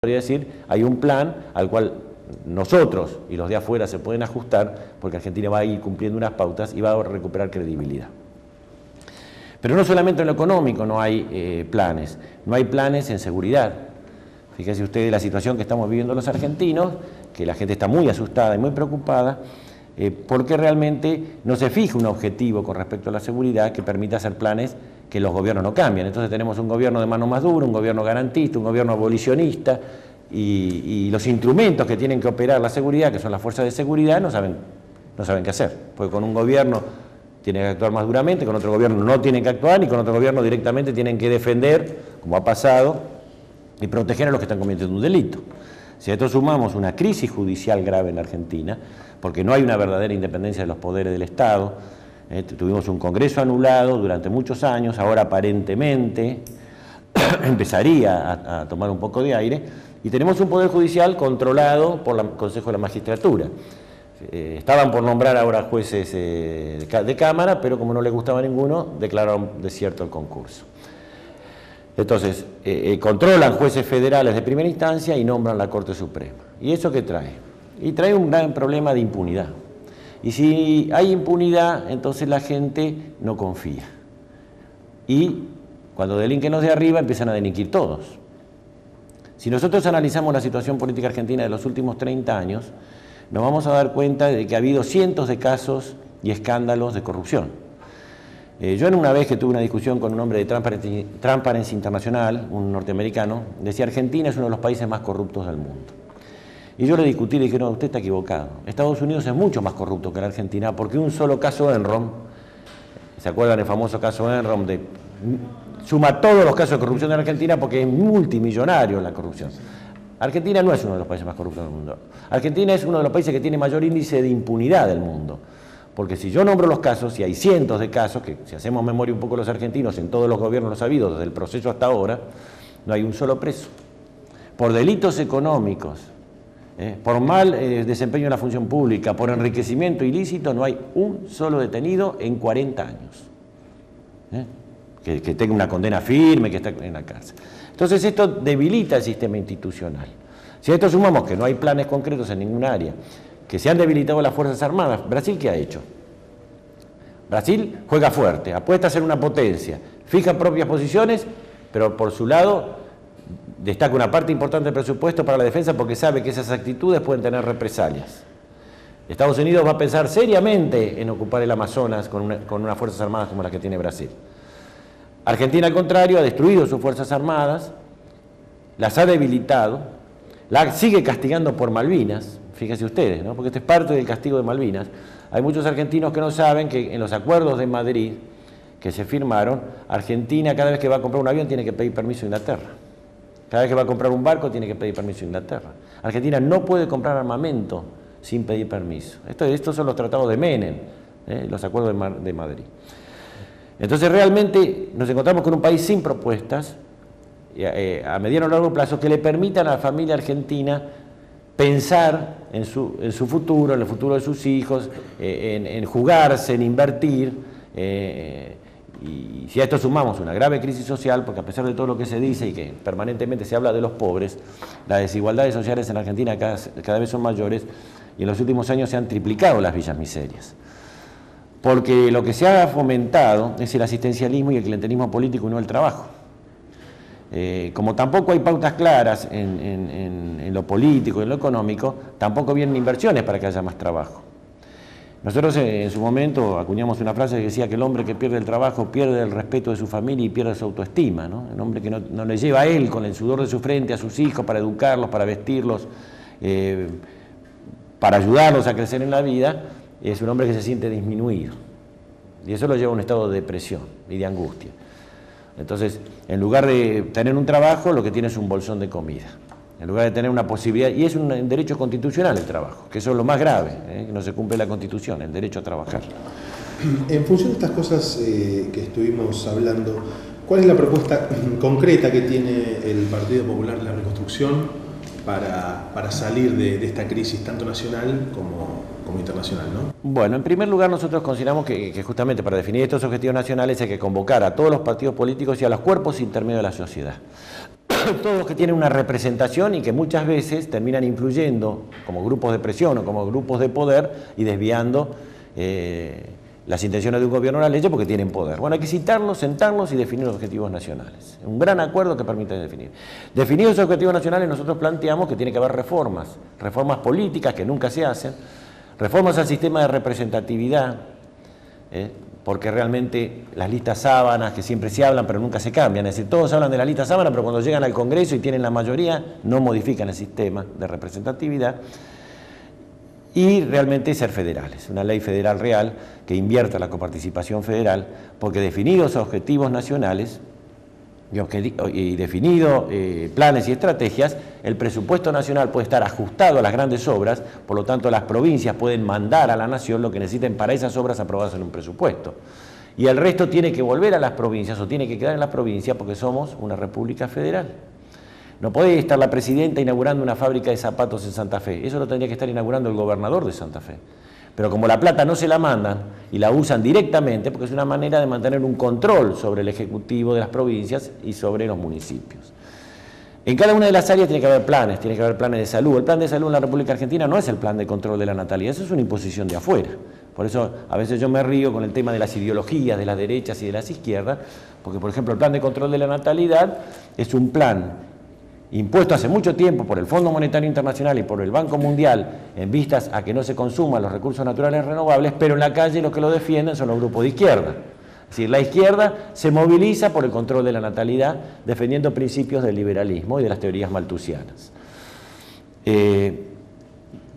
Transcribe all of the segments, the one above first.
podría decir, hay un plan al cual nosotros y los de afuera se pueden ajustar, porque Argentina va a ir cumpliendo unas pautas y va a recuperar credibilidad. Pero no solamente en lo económico no hay planes, no hay planes en seguridad. Fíjense ustedes la situación que estamos viviendo los argentinos, que la gente está muy asustada y muy preocupada, porque realmente no se fija un objetivo con respecto a la seguridad que permita hacer planes que los gobiernos no cambian. Entonces tenemos un gobierno de mano más dura, un gobierno garantista, un gobierno abolicionista, y los instrumentos que tienen que operar la seguridad, que son las fuerzas de seguridad, no saben qué hacer. Porque con un gobierno tienen que actuar más duramente, con otro gobierno no tienen que actuar, y con otro gobierno directamente tienen que defender, como ha pasado, y proteger a los que están cometiendo un delito. Si a esto sumamos una crisis judicial grave en la Argentina, porque no hay una verdadera independencia de los poderes del Estado, tuvimos un Congreso anulado durante muchos años, ahora aparentemente empezaría a tomar un poco de aire, y tenemos un Poder Judicial controlado por el Consejo de la Magistratura. Estaban por nombrar ahora jueces de Cámara, pero como no les gustaba ninguno, declararon desierto el concurso. Entonces, controlan jueces federales de primera instancia y nombran la Corte Suprema. ¿Y eso qué trae? Y trae un gran problema de impunidad. Y si hay impunidad, entonces la gente no confía. Y cuando delinquen los de arriba, empiezan a delinquir todos. Si nosotros analizamos la situación política argentina de los últimos 30 años, nos vamos a dar cuenta de que ha habido cientos de casos y escándalos de corrupción. Yo en una vez que tuve una discusión con un hombre de Transparency International, un norteamericano, decía: Argentina es uno de los países más corruptos del mundo. Y yo le discutí y le dije: no, usted está equivocado. Estados Unidos es mucho más corrupto que la Argentina, porque un solo caso Enron, ¿se acuerdan el famoso caso Enron? Suma todos los casos de corrupción de la Argentina porque es multimillonario la corrupción. Argentina no es uno de los países más corruptos del mundo. Argentina es uno de los países que tiene mayor índice de impunidad del mundo. Porque si yo nombro los casos, y hay cientos de casos, que si hacemos memoria un poco los argentinos, en todos los gobiernos los ha habido, desde el proceso hasta ahora, no hay un solo preso. Por delitos económicos, por mal desempeño en la función pública, por enriquecimiento ilícito, no hay un solo detenido en 40 años. Que tenga una condena firme, que esté en la cárcel. Entonces esto debilita el sistema institucional. Si a esto sumamos que no hay planes concretos en ningún área, que se han debilitado las Fuerzas Armadas, ¿Brasil qué ha hecho? Brasil juega fuerte, apuesta a ser una potencia, fija propias posiciones, pero por su lado destaca una parte importante del presupuesto para la defensa porque sabe que esas actitudes pueden tener represalias. Estados Unidos va a pensar seriamente en ocupar el Amazonas con unas Fuerzas Armadas como las que tiene Brasil. Argentina, al contrario, ha destruido sus Fuerzas Armadas, las ha debilitado, la sigue castigando por Malvinas, fíjense ustedes, ¿no? Porque esto es parte del castigo de Malvinas. Hay muchos argentinos que no saben que en los acuerdos de Madrid que se firmaron, Argentina cada vez que va a comprar un avión tiene que pedir permiso a Inglaterra. Cada vez que va a comprar un barco tiene que pedir permiso a Inglaterra. Argentina no puede comprar armamento sin pedir permiso. Estos son los tratados de Menem, los acuerdos de Madrid. Entonces realmente nos encontramos con un país sin propuestas a mediano o largo plazo que le permitan a la familia argentina pensar en su futuro, en el futuro de sus hijos, en jugarse, en invertir. Y si a esto sumamos una grave crisis social, porque a pesar de todo lo que se dice y que permanentemente se habla de los pobres, las desigualdades sociales en Argentina cada vez son mayores y en los últimos años se han triplicado las villas miserias. Porque lo que se ha fomentado es el asistencialismo y el clientelismo político y no el trabajo. Como tampoco hay pautas claras en lo político y en lo económico, tampoco vienen inversiones para que haya más trabajo. Nosotros en su momento acuñamos una frase que decía que el hombre que pierde el trabajo pierde el respeto de su familia y pierde su autoestima, ¿no? El hombre que no le lleva a él con el sudor de su frente a sus hijos para educarlos, para vestirlos, para ayudarlos a crecer en la vida, es un hombre que se siente disminuido. Y eso lo lleva a un estado de depresión y de angustia. Entonces, en lugar de tener un trabajo, lo que tiene es un bolsón de comida. En lugar de tener una posibilidad, y es un derecho constitucional el trabajo, que eso es lo más grave, que no se cumple la Constitución, el derecho a trabajar. En función de estas cosas que estuvimos hablando, ¿cuál es la propuesta concreta que tiene el Partido Popular de la Reconstrucción para salir de esta crisis tanto nacional como internacional, ¿no? Bueno, en primer lugar nosotros consideramos que justamente para definir estos objetivos nacionales hay que convocar a todos los partidos políticos y a los cuerpos intermedios de la sociedad. todos que tienen una representación y que muchas veces terminan influyendo como grupos de presión o como grupos de poder y desviando las intenciones de un gobierno a la ley porque tienen poder. Bueno, hay que citarlos, sentarlos y definir los objetivos nacionales. Un gran acuerdo que permite definir. Definidos esos objetivos nacionales, nosotros planteamos que tiene que haber reformas políticas que nunca se hacen, reformas al sistema de representatividad, porque realmente las listas sábanas que siempre se hablan pero nunca se cambian, es decir, todos hablan de la lista sábana pero cuando llegan al Congreso y tienen la mayoría no modifican el sistema de representatividad. Y realmente ser federales, una ley federal real que invierta la coparticipación federal, porque definidos objetivos nacionales y definidos planes y estrategias, el presupuesto nacional puede estar ajustado a las grandes obras, por lo tanto las provincias pueden mandar a la nación lo que necesiten para esas obras aprobadas en un presupuesto. Y el resto tiene que volver a las provincias o tiene que quedar en las provincias porque somos una república federal. No puede estar la presidenta inaugurando una fábrica de zapatos en Santa Fe, eso lo tendría que estar inaugurando el gobernador de Santa Fe. Pero como la plata no se la mandan y la usan directamente, porque es una manera de mantener un control sobre el ejecutivo de las provincias y sobre los municipios. En cada una de las áreas tiene que haber planes de salud. El plan de salud en la República Argentina no es el plan de control de la natalidad, eso es una imposición de afuera. Por eso a veces yo me río con el tema de las ideologías de las derechas y de las izquierdas, porque por ejemplo el plan de control de la natalidad es un plan impuesto hace mucho tiempo por el Fondo Monetario Internacional y por el Banco Mundial en vistas a que no se consuman los recursos naturales renovables, pero en la calle los que lo defienden son los grupos de izquierda. Es decir, la izquierda se moviliza por el control de la natalidad, defendiendo principios del liberalismo y de las teorías malthusianas.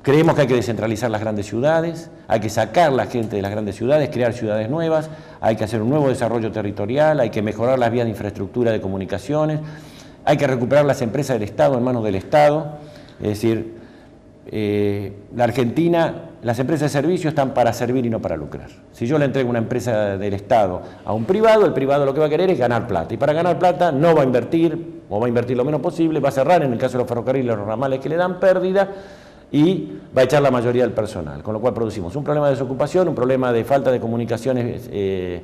Creemos que hay que descentralizar las grandes ciudades, hay que sacar la gente de las grandes ciudades, crear ciudades nuevas, hay que hacer un nuevo desarrollo territorial, hay que mejorar las vías de infraestructura de comunicaciones, hay que recuperar las empresas del Estado en manos del Estado, es decir, la Argentina, las empresas de servicio están para servir y no para lucrar. Si yo le entrego una empresa del Estado a un privado, el privado lo que va a querer es ganar plata, y para ganar plata no va a invertir, o va a invertir lo menos posible, va a cerrar en el caso de los ferrocarriles, los ramales que le dan pérdida, y va a echar la mayoría del personal, con lo cual producimos un problema de desocupación, un problema de falta de comunicaciones que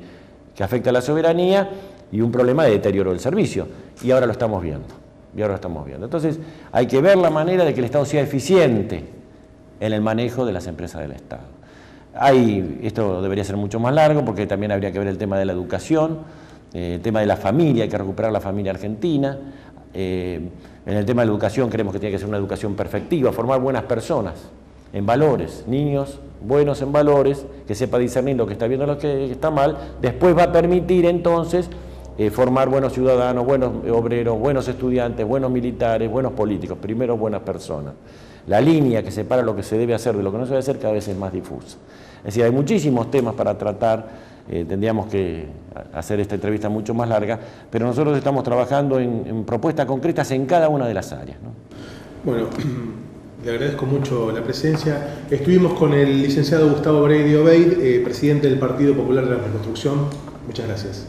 afecta a la soberanía, y un problema de deterioro del servicio, y ahora lo estamos viendo, Entonces, hay que ver la manera de que el Estado sea eficiente en el manejo de las empresas del Estado. Esto debería ser mucho más largo, porque también habría que ver el tema de la educación, el tema de la familia, hay que recuperar la familia argentina. En el tema de la educación creemos que tiene que ser una educación perfectiva, formar buenas personas en valores, niños buenos en valores, que sepa discernir lo que está bien y lo que está mal, después va a permitir entonces formar buenos ciudadanos, buenos obreros, buenos estudiantes, buenos militares, buenos políticos, primero buenas personas. La línea que separa lo que se debe hacer de lo que no se debe hacer cada vez es más difusa. Es decir, hay muchísimos temas para tratar, tendríamos que hacer esta entrevista mucho más larga, pero nosotros estamos trabajando en propuestas concretas en cada una de las áreas, ¿no? Bueno, le agradezco mucho la presencia. Estuvimos con el licenciado Gustavo Brady Obeid, presidente del Partido Popular de la Reconstrucción. Muchas gracias.